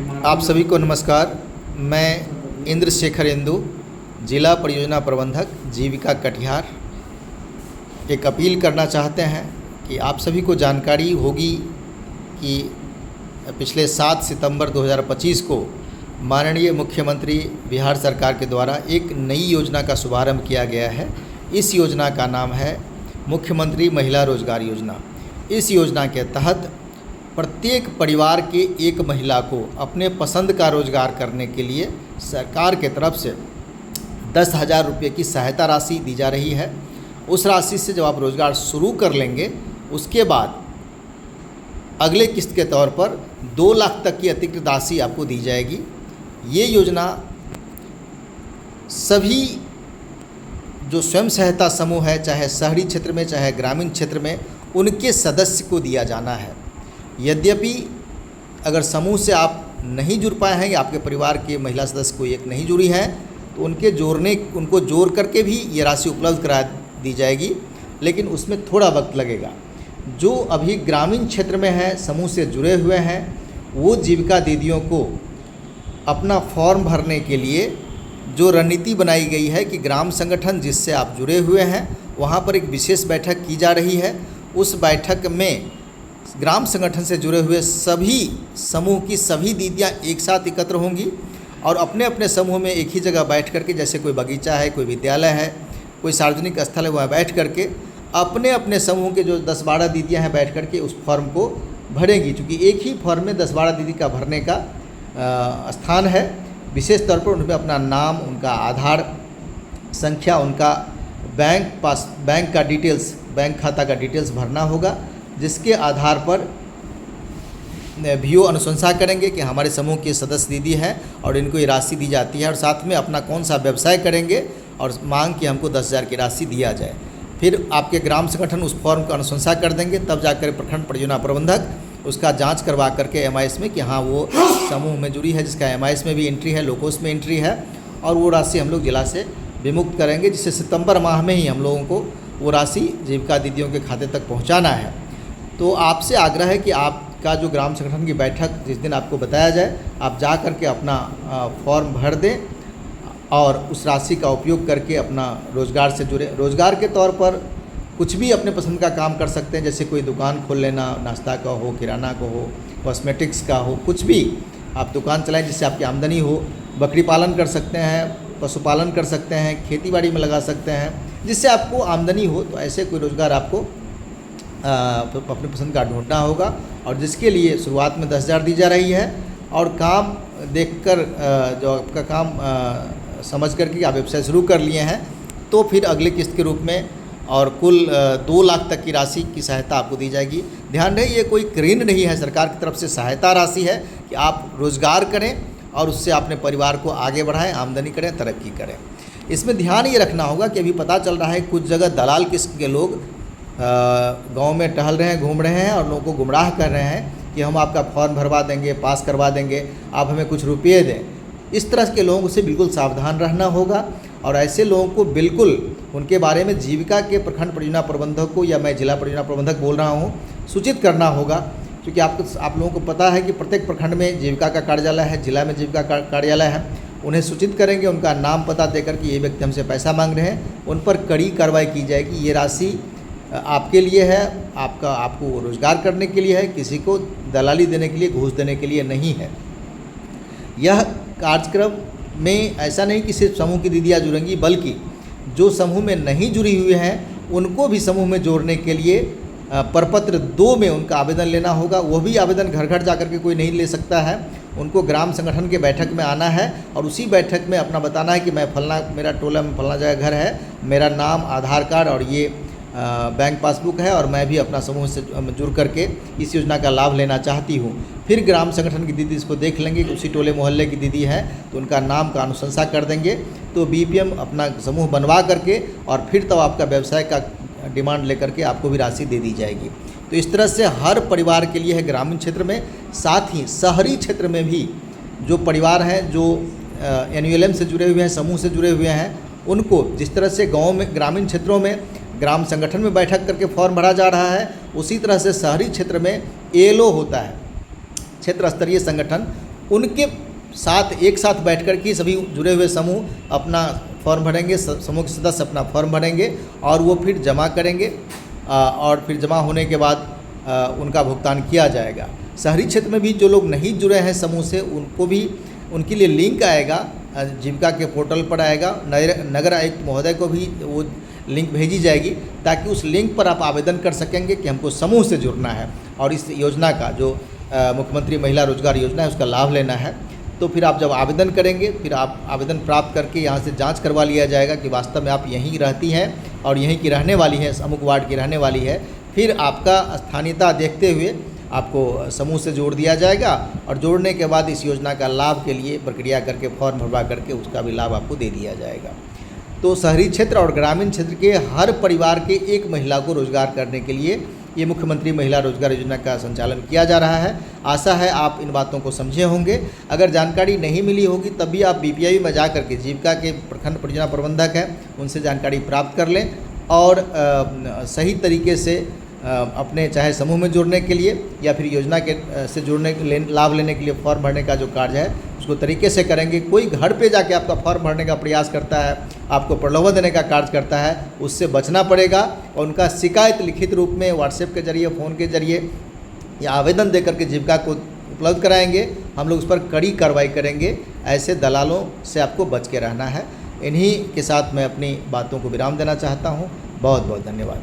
आप सभी को नमस्कार। मैं इंद्रशेखर इंदु, जिला परियोजना प्रबंधक जीविका कटिहार, एक अपील करना चाहते हैं कि आप सभी को जानकारी होगी कि पिछले 7 सितंबर 2025 को माननीय मुख्यमंत्री बिहार सरकार के द्वारा एक नई योजना का शुभारंभ किया गया है। इस योजना का नाम है मुख्यमंत्री महिला रोजगार योजना। इस योजना के तहत प्रत्येक परिवार के एक महिला को अपने पसंद का रोजगार करने के लिए सरकार के तरफ से 10,000 रुपये की सहायता राशि दी जा रही है। उस राशि से जब आप रोजगार शुरू कर लेंगे, उसके बाद अगले किस्त के तौर पर 2 लाख तक की अतिरिक्त राशि आपको दी जाएगी। ये योजना सभी जो स्वयं सहायता समूह है, चाहे शहरी क्षेत्र में चाहे ग्रामीण क्षेत्र में, उनके सदस्य को दिया जाना है। यद्यपि अगर समूह से आप नहीं जुड़ पाए हैं या आपके परिवार के महिला सदस्य कोई एक नहीं जुड़ी है, तो उनको जोड़ करके भी ये राशि उपलब्ध करा दी जाएगी, लेकिन उसमें थोड़ा वक्त लगेगा। जो अभी ग्रामीण क्षेत्र में है, समूह से जुड़े हुए हैं, वो जीविका दीदियों को अपना फॉर्म भरने के लिए जो रणनीति बनाई गई है कि ग्राम संगठन जिससे आप जुड़े हुए हैं वहाँ पर एक विशेष बैठक की जा रही है। उस बैठक में ग्राम संगठन से जुड़े हुए सभी समूह की सभी दीदियाँ एक साथ एकत्र होंगी और अपने अपने समूह में एक ही जगह बैठ करके, जैसे कोई बगीचा है, कोई विद्यालय है, कोई सार्वजनिक स्थल है, वहाँ बैठ करके अपने अपने समूह के जो 10-12 दीदियाँ हैं बैठ करके उस फॉर्म को भरेंगी। क्योंकि एक ही फॉर्म में 10-12 दीदी का भरने का स्थान है। विशेष तौर पर उनमें अपना नाम, उनका आधार संख्या, उनका बैंक का डिटेल्स, बैंक खाता का डिटेल्स भरना होगा, जिसके आधार पर VO अनुशंसा करेंगे कि हमारे समूह के सदस्य दीदी हैं और इनको ये राशि दी जाती है, और साथ में अपना कौन सा व्यवसाय करेंगे और मांग कि हमको 10,000 की राशि दिया जाए। फिर आपके ग्राम संगठन उस फॉर्म का अनुशंसा कर देंगे, तब जाकर प्रखंड परियोजना प्रबंधक उसका जांच करवा करके MIS में कि हाँ वो समूह में जुड़ी है, जिसका MIS में भी एंट्री है, लोकोस में एंट्री है, और वो राशि हम लोग जिला से विमुक्त करेंगे, जिससे सितंबर माह में ही हम लोगों को वो राशि जीविका दीदियों के खाते तक पहुँचाना है। तो आपसे आग्रह है कि आपका जो ग्राम संगठन की बैठक जिस दिन आपको बताया जाए, आप जा कर के अपना फॉर्म भर दें और उस राशि का उपयोग करके अपना रोज़गार से जुड़े। रोज़गार के तौर पर कुछ भी अपने पसंद का काम कर सकते हैं, जैसे कोई दुकान खोल लेना, नाश्ता का हो, किराना का हो, कॉस्मेटिक्स का हो, कुछ भी आप दुकान चलाएं जिससे आपकी आमदनी हो। बकरी पालन कर सकते हैं, पशुपालन कर सकते हैं, खेती बाड़ी में लगा सकते हैं, जिससे आपको आमदनी हो। तो ऐसे कोई रोज़गार आपको अपने पसंद का ढूंढना होगा, और जिसके लिए शुरुआत में 10,000 दी जा रही है, और काम देखकर जो आपका काम समझ कर के आप व्यवसाय शुरू कर लिए हैं, तो फिर अगले किस्त के रूप में और कुल 2 लाख तक की राशि की सहायता आपको दी जाएगी। ध्यान रहे, ये कोई ऋण नहीं है, सरकार की तरफ से सहायता राशि है कि आप रोज़गार करें और उससे अपने परिवार को आगे बढ़ाएं, आमदनी करें, तरक्की करें। इसमें ध्यान ये रखना होगा कि अभी पता चल रहा है कुछ जगह दलाल किस्म के लोग गांव में टहल रहे हैं, घूम रहे हैं और लोगों को गुमराह कर रहे हैं कि हम आपका फॉर्म भरवा देंगे, पास करवा देंगे, आप हमें कुछ रुपये दें। इस तरह के लोगों से बिल्कुल सावधान रहना होगा, और ऐसे लोगों को बिल्कुल उनके बारे में जीविका के प्रखंड परियोजना प्रबंधक को, या मैं जिला परियोजना प्रबंधक बोल रहा हूँ, सूचित करना होगा। क्योंकि आप लोगों को पता है कि प्रत्येक प्रखंड में जीविका का कार्यालय है, जिला में जीविका का कार्यालय है। उन्हें सूचित करेंगे, उनका नाम पता देकर कि ये व्यक्ति हमसे पैसा मांग रहे हैं, उन पर कड़ी कार्रवाई की जाएगी। ये राशि आपके लिए है, आपको रोज़गार करने के लिए है, किसी को दलाली देने के लिए, घूस देने के लिए नहीं है। यह कार्यक्रम में ऐसा नहीं कि सिर्फ समूह की दीदियाँ जुड़ेंगी, बल्कि जो समूह में नहीं जुड़ी हुई हैं उनको भी समूह में जोड़ने के लिए प्रपत्र 2 में उनका आवेदन लेना होगा। वो भी आवेदन घर घर जा कर के कोई नहीं ले सकता है, उनको ग्राम संगठन के बैठक में आना है और उसी बैठक में अपना बताना है कि मैं फलना, मेरा टोला में फलना जगह घर है, मेरा नाम, आधार कार्ड और ये बैंक पासबुक है, और मैं भी अपना समूह से जुड़ करके इस योजना का लाभ लेना चाहती हूँ। फिर ग्राम संगठन की दीदी इसको देख लेंगे कि उसी टोले मोहल्ले की दीदी है, तो उनका नाम का अनुशंसा कर देंगे, तो BPM अपना समूह बनवा करके और फिर तब आपका व्यवसाय का डिमांड लेकर के आपको भी राशि दे दी जाएगी। तो इस तरह से हर परिवार के लिए है ग्रामीण क्षेत्र में, साथ ही शहरी क्षेत्र में भी जो परिवार हैं जो NULM से जुड़े हुए हैं, समूह से जुड़े हुए हैं, उनको जिस तरह से गाँव में, ग्रामीण क्षेत्रों में ग्राम संगठन में बैठक करके फॉर्म भरा जा रहा है, उसी तरह से शहरी क्षेत्र में ALO होता है, क्षेत्र स्तरीय संगठन, उनके साथ एक साथ बैठ कर के सभी जुड़े हुए समूह अपना फॉर्म भरेंगे, समूह के सदस्य अपना फॉर्म भरेंगे और वो फिर जमा करेंगे और फिर जमा होने के बाद उनका भुगतान किया जाएगा। शहरी क्षेत्र में भी जो लोग नहीं जुड़े हैं समूह से उनको भी उनके लिए लिंक आएगा, जीविका के पोर्टल पर आएगा, नगर आयुक्त महोदय को भी वो लिंक भेजी जाएगी ताकि उस लिंक पर आप आवेदन कर सकेंगे कि हमको समूह से जुड़ना है और इस योजना का जो मुख्यमंत्री महिला रोजगार योजना है उसका लाभ लेना है। तो फिर आप जब आवेदन करेंगे फिर आप आवेदन प्राप्त करके यहाँ से जांच करवा लिया जाएगा कि वास्तव में आप यहीं रहती हैं और यहीं की रहने वाली हैं, अमुक वार्ड की रहने वाली है। फिर आपका स्थानीयता देखते हुए आपको समूह से जोड़ दिया जाएगा और जोड़ने के बाद इस योजना का लाभ के लिए प्रक्रिया करके फॉर्म भरवा करके उसका भी लाभ आपको दे दिया जाएगा। तो शहरी क्षेत्र और ग्रामीण क्षेत्र के हर परिवार के एक महिला को रोजगार करने के लिए ये मुख्यमंत्री महिला रोजगार योजना का संचालन किया जा रहा है। आशा है आप इन बातों को समझे होंगे। अगर जानकारी नहीं मिली होगी तब भी आप BPIB में जा करके जीविका के प्रखंड परियोजना प्रबंधक हैं उनसे जानकारी प्राप्त कर लें और सही तरीके से अपने चाहे समूह में जुड़ने के लिए या फिर योजना के से जुड़ने लाभ लेने के लिए फॉर्म भरने का जो कार्य है उसको तरीके से करेंगे। कोई घर पे जाके आपका फॉर्म भरने का प्रयास करता है, आपको प्रलोभन देने का कार्य करता है, उससे बचना पड़ेगा और उनका शिकायत लिखित रूप में व्हाट्सएप के जरिए, फ़ोन के जरिए या आवेदन दे करके जीविका को उपलब्ध कराएंगे। हम लोग उस पर कड़ी कार्रवाई करेंगे। ऐसे दलालों से आपको बच के रहना है। इन्हीं के साथ मैं अपनी बातों को विराम देना चाहता हूँ। बहुत बहुत धन्यवाद।